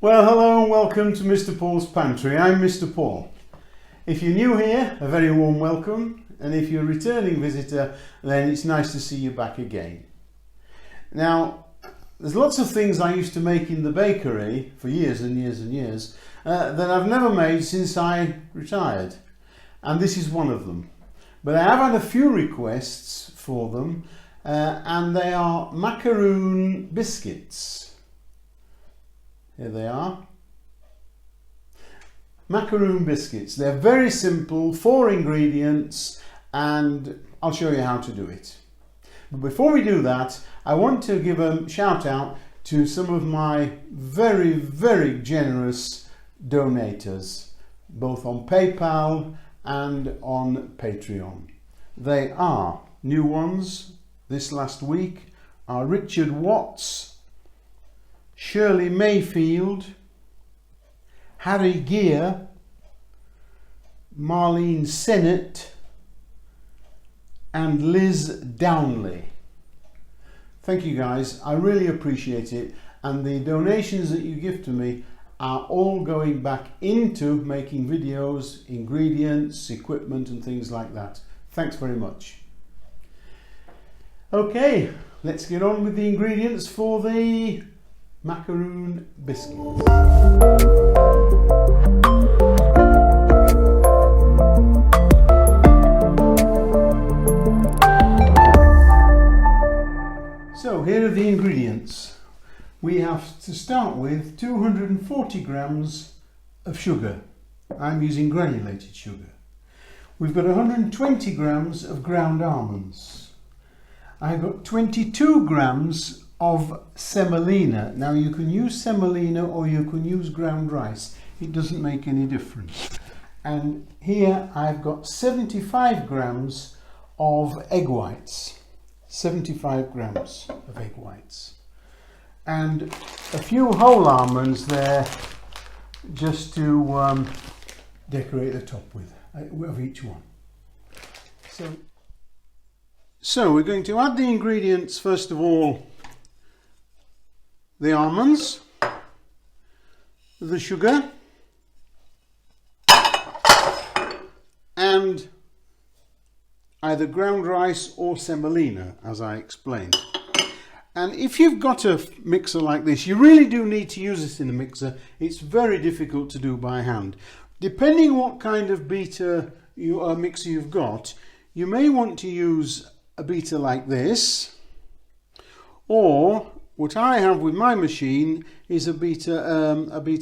Well, hello and welcome to Mr. Paul's Pantry. I'm Mr. Paul. If you're new here, a very warm welcome, and if you're a returning visitor, then it's nice to see you back again. Now, there's lots of things I used to make in the bakery for years and years and years that I've never made since I retired, and this is one of them. But I have had a few requests for them, and they are macaroon biscuits. Here they are. Macaroon biscuits. They're very simple, 4 ingredients, and I'll show you how to do it. But before we do that, I want to give a shout out to some of my very, very generous donators, both on PayPal and on Patreon. They are new ones this last week are Richard Watts, Shirley Mayfield, Harry Gear, Marlene Sennett and Liz Downley. Thank you guys, I really appreciate it, and the donations that you give to me are all going back into making videos, ingredients, equipment and things like that. Thanks very much. Okay, let's get on with the ingredients for the macaroon biscuits. So here are the ingredients. We have to start with 240 grams of sugar. I'm using granulated sugar. We've got 120 grams of ground almonds. I've got 22 grams of semolina. Now you can use semolina or you can use ground rice. It doesn't make any difference. And here I've got 75 grams of egg whites. 75 grams of egg whites. And a few whole almonds there just to decorate the top with of each one. So we're going to add the ingredients, first of all, the almonds, the sugar, and either ground rice or semolina, as I explained. And if you've got a mixer like this, you really do need to use this in a mixer. It's very difficult to do by hand. Depending what kind of mixer you've got, you may want to use a beater like this, or what I have with my machine is a beater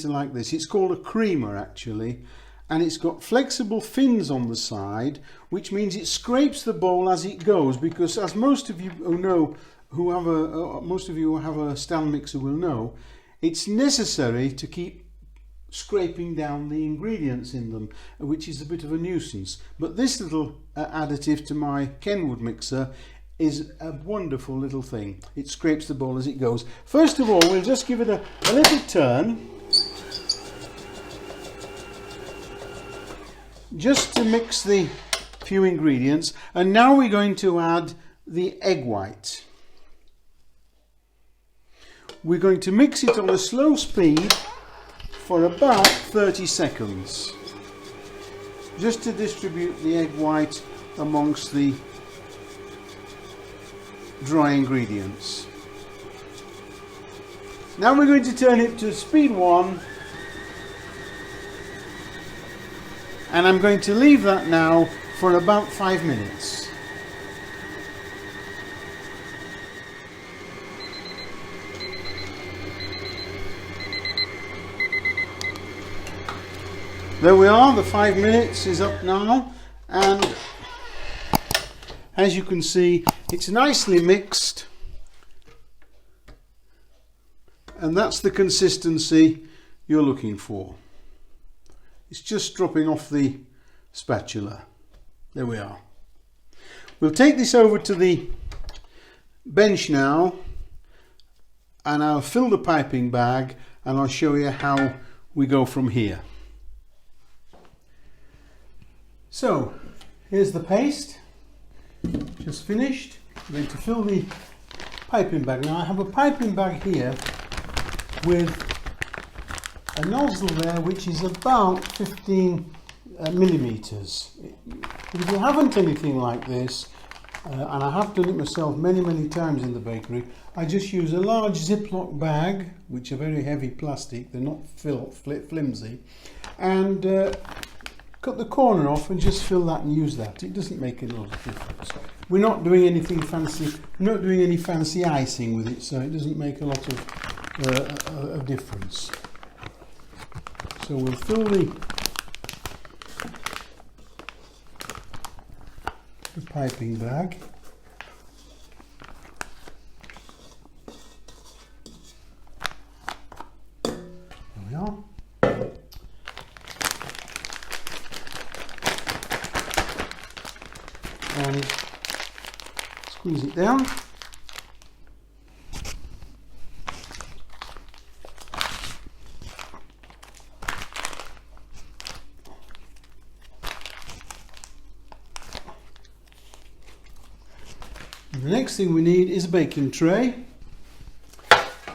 like this. It's called a creamer actually, and it's got flexible fins on the side, which means it scrapes the bowl as it goes, because as most of you know, most of you who have a stand mixer will know, it's necessary to keep scraping down the ingredients in them, which is a bit of a nuisance. But this little additive to my Kenwood mixer is a wonderful little thing. It scrapes the bowl as it goes. First of all, we'll just give it a little turn, just to mix the few ingredients. And now we're going to add the egg white. We're going to mix it on a slow speed for about 30 seconds, just to distribute the egg white amongst the dry ingredients. Now we're going to turn it to speed 1, and I'm going to leave that now for about 5 minutes. There we are, the 5 minutes is up now, and as you can see, it's nicely mixed, and that's the consistency you're looking for. It's just dropping off the spatula. There we are. We'll take this over to the bench now, and I'll fill the piping bag and I'll show you how we go from here. So here's the paste, just finished. I'm going to fill the piping bag. Now I have a piping bag here with a nozzle there which is about 15 millimeters. If you haven't anything like this, and I have done it myself many times in the bakery, I just use a large Ziploc bag, which are very heavy plastic, they're not flimsy, and cut the corner off and just fill that and use that. It doesn't make a lot of difference. We're not doing anything fancy, we're not doing any fancy icing with it, so it doesn't make a lot of difference. So we'll fill the piping bag. There we are. And squeeze it down. And the next thing we need is a baking tray.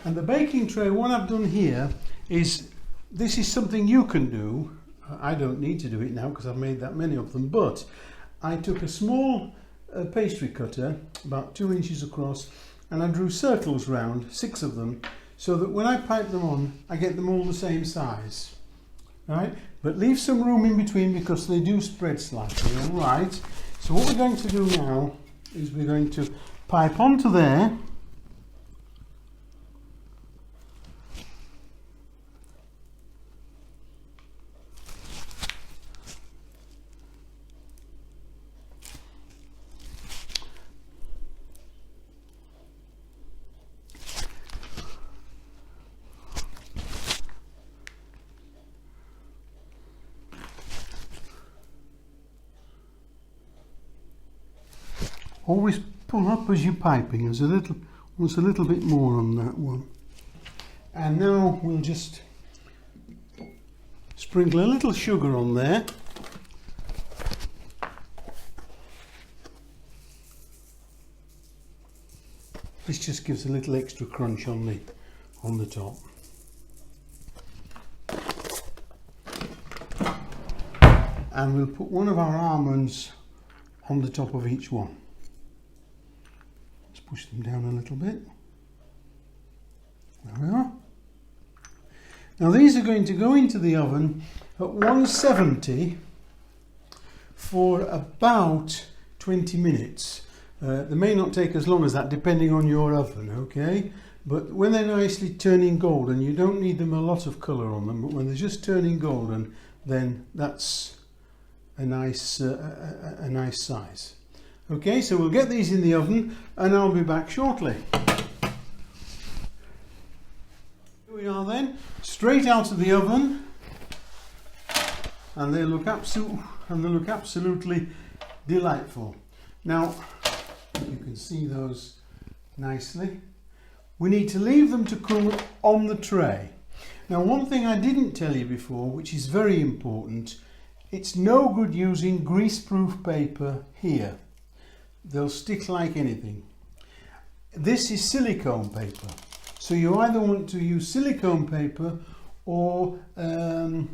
And the baking tray, what I've done here is, this is something you can do. I don't need to do it now because I've made that many of them, but I took a small pastry cutter, about 2 inches across, and I drew circles round, 6 of them, so that when I pipe them on, I get them all the same size. Right? But leave some room in between because they do spread slightly, alright? So what we're going to do now is we're going to pipe onto there. Always pull up as you're piping. There's a little bit more on that one. And now we'll just sprinkle a little sugar on there. This just gives a little extra crunch on the top. And we'll put one of our almonds on the top of each one. Push them down a little bit. There we are. Now these are going to go into the oven at 170 for about 20 minutes. They may not take as long as that depending on your oven, okay? But when they're nicely turning golden, you don't need them a lot of colour on them, but when they're just turning golden, then that's a nice size. Okay, so we'll get these in the oven and I'll be back shortly. Here we are then, straight out of the oven, and they look absolutely delightful. Now, you can see those nicely. We need to leave them to cool on the tray. Now, one thing I didn't tell you before, which is very important, it's no good using greaseproof paper here. They'll stick like anything. This is silicone paper, so you either want to use silicone paper or a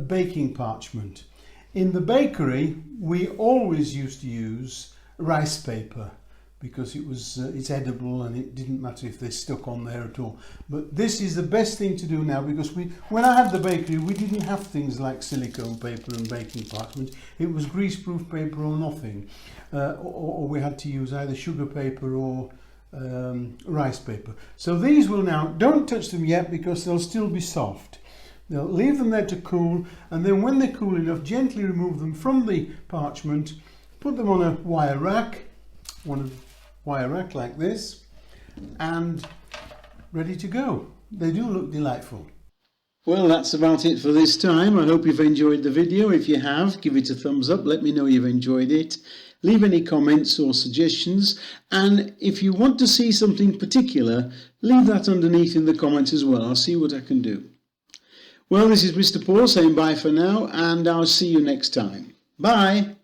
baking parchment. In the bakery we always used to use rice paper because it's edible and it didn't matter if they stuck on there at all. But this is the best thing to do now because when I had the bakery we didn't have things like silicone paper and baking parchment. It was greaseproof paper or nothing, or we had to use either sugar paper or rice paper. So these will now, don't touch them yet because they'll still be soft. They'll leave them there to cool, and then when they're cool enough, gently remove them from the parchment, put them on a wire rack, like this, and ready to go. They do look delightful. Well, that's about it for this time. I hope you've enjoyed the video. If you have, give it a thumbs up. Let me know you've enjoyed it. Leave any comments or suggestions. And if you want to see something particular, leave that underneath in the comments as well. I'll see what I can do. Well, this is Mr. Paul saying bye for now, and I'll see you next time. Bye.